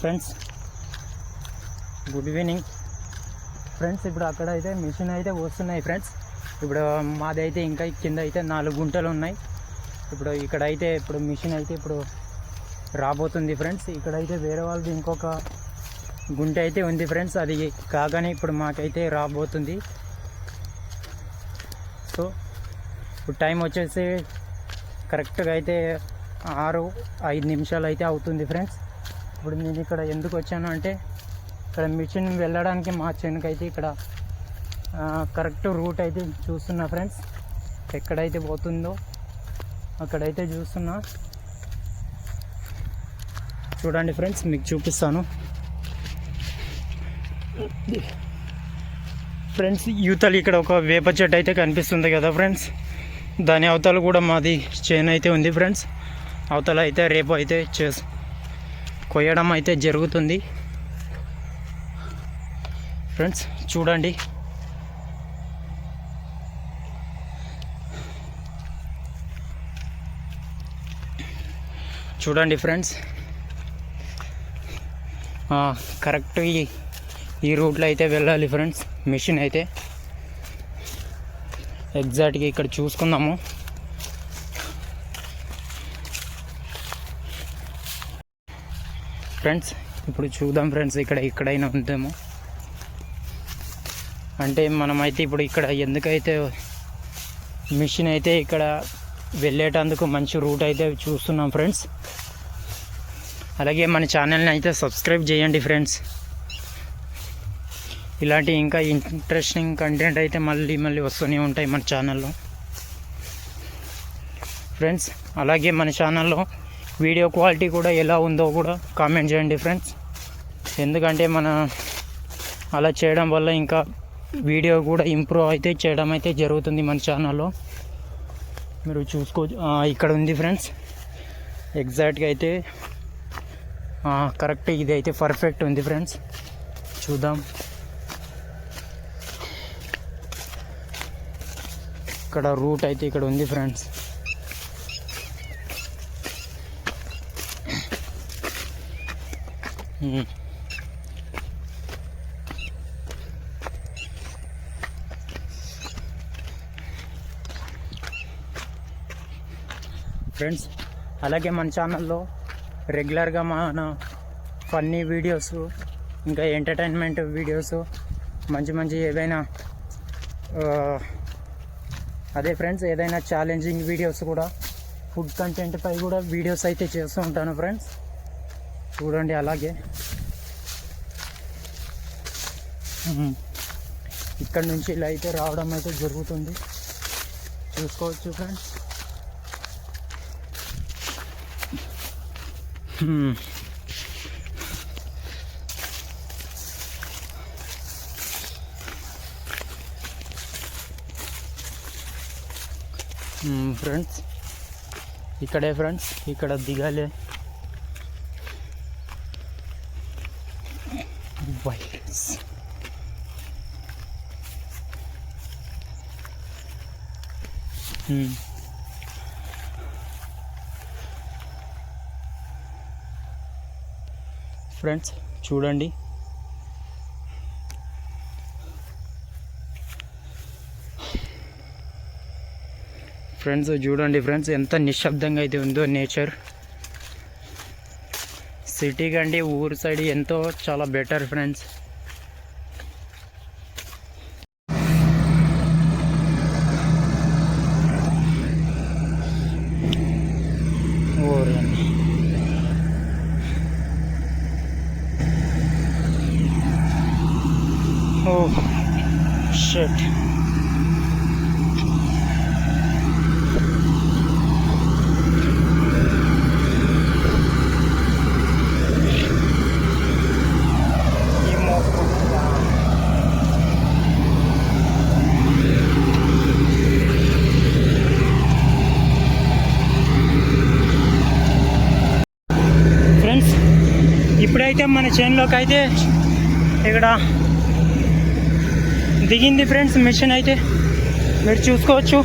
Friends good evening friends. ఇప్పుడు అక్కడ అయితే మిషన్ అయితే వస్తున్నాయి ఫ్రెండ్స్. ఇప్పుడు మాదైతే ఇంకా కింద అయితే 4 గుంటలు ఉన్నాయి. ఇప్పుడు మిషన్ అయితే ఇప్పుడు రాబోతుంది ఫ్రెండ్స్. ఇక్కడైతే వేరే వాళ్ళది ఇంకొక గుంట అయితే ఉంది ఫ్రెండ్స్. అది కాగానే ఇప్పుడు మాకైతే రాబోతుంది. సో ఇప్పుడు టైం వచ్చేసి కరెక్ట్గా అయితే 6-5 నిమిషాలు అయితే అవుతుంది ఫ్రెండ్స్. ఇప్పుడు నేను ఇక్కడ ఎందుకు వచ్చాను అంటే ఇక్కడ మిషన్ వెళ్ళడానికి మా చేనుకైతే ఇక్కడ కరెక్ట్ రూట్ అయితే చూస్తున్నా ఫ్రెండ్స్. ఎక్కడైతే పోతుందో అక్కడైతే చూస్తున్నా. చూడండి ఫ్రెండ్స్, మీకు చూపిస్తాను ఫ్రెండ్స్. యూతలు ఇక్కడ ఒక వేప చెట్టు అయితే కనిపిస్తుంది కదా ఫ్రెండ్స్. దాని అవతల కూడా మాది చేను అయితే ఉంది ఫ్రెండ్స్. అవతల అయితే రేపు అయితే కొయ్యడం అయితే జరుగుతుంది ఫ్రెండ్స్. చూడండి ఫ్రెండ్స్, కరెక్ట్ ఈ రూట్లో అయితే వెళ్ళాలి ఫ్రెండ్స్. మిషన్ అయితే ఎగ్జాక్ట్గా ఇక్కడ చూసుకుందాము. ఫ్రెండ్స్ ఇప్పుడు చూద్దాం ఫ్రెండ్స్, ఎక్కడైనా ఉందేమో. అంటే మనమైతే ఇప్పుడు ఇక్కడ ఎందుకైతే మిషన్ అయితే ఇక్కడ వెళ్ళేటందుకు మంచి రూట్ అయితే చూస్తున్నాం ఫ్రెండ్స్. అలాగే మన ఛానల్ని అయితే సబ్స్క్రైబ్ చేయండి ఫ్రెండ్స్. ఇలాంటి ఇంకా ఇంట్రెస్టింగ్ కంటెంట్ అయితే మళ్ళీ వస్తూనే ఉంటాయి మన ఛానల్లో ఫ్రెండ్స్. అలాగే మన ఛానల్లో వీడియో క్వాలిటీ కూడా ఎలా ఉందో కూడా కామెంట్ చేయండి ఫ్రెండ్స్. ఎందుకంటే మన అలా చేయడం వల్ల ఇంకా వీడియో కూడా ఇంప్రూవ్ అయితే చేయడం అయితే జరుగుతుంది మన ఛానల్లో. మీరు చూసుకోవచ్చు, ఇక్కడ ఉంది ఫ్రెండ్స్. ఎగ్జాక్ట్గా అయితే కరెక్ట్ ఇది అయితే పర్ఫెక్ట్ ఉంది ఫ్రెండ్స్. చూద్దాం. ఇక్కడ రూట్ అయితే ఇక్కడ ఉంది ఫ్రెండ్స్. ఫ్రెండ్స్ అలాగే మన ఛానల్లో రెగ్యులర్గా మన ఫన్నీ వీడియోస్, ఇంకా ఎంటర్టైన్మెంట్ వీడియోస్, మంచి ఏదైనా అదే ఫ్రెండ్స్ ఏదైనా ఛాలెంజింగ్ వీడియోస్ కూడా, ఫుడ్ కంటెంట్ పై కూడా వీడియోస్ అయితే చేస్తూ ఉంటాను ఫ్రెండ్స్. చూడండి. అలాగే ఇక్కడ నుంచి ఇలా అయితే రావడం అయితే జరుగుతుంది, చూసుకోవచ్చు ఫ్రెండ్స్. ఫ్రెండ్స్ ఇక్కడే ఫ్రెండ్స్, ఇక్కడ దిగాలి. వైరస్ ఫ్రెండ్స్ చూడండి. ఫ్రెండ్స్ ఎంత నిశ్శబ్దంగా అయితే ఉందో నేచర్. సిటీ కంటే ఊరు సైడ్ ఎంతో చాలా better friends. Oh shit. Friends ఇప్పుడైతే మన చేనులోకి అయితే ఇక్కడ దిగింది ఫ్రెండ్స్ మిషన్ అయితే, మీరు చూసుకోవచ్చు.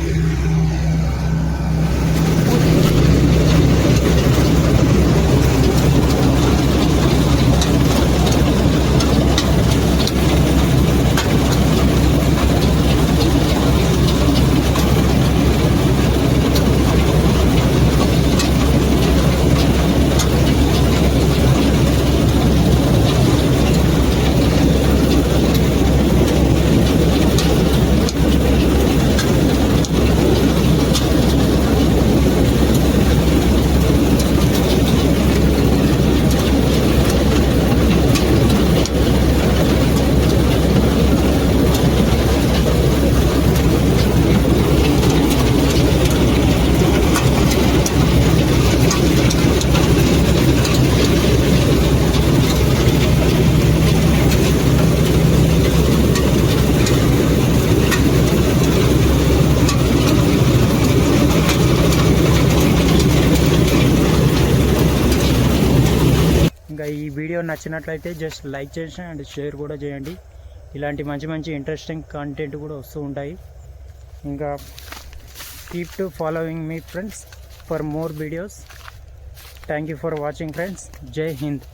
ఇంకా ఈ వీడియో నచ్చినట్లయితే జస్ట్ లైక్ చేసి అండ్ షేర్ కూడా చేయండి. ఇలాంటి మంచి మంచి ఇంట్రెస్టింగ్ కంటెంట్ కూడా వస్తూ ఉంటాయి. ఇంకా keep to following me friends for more videos. Thank you for watching friends. జై హింద్.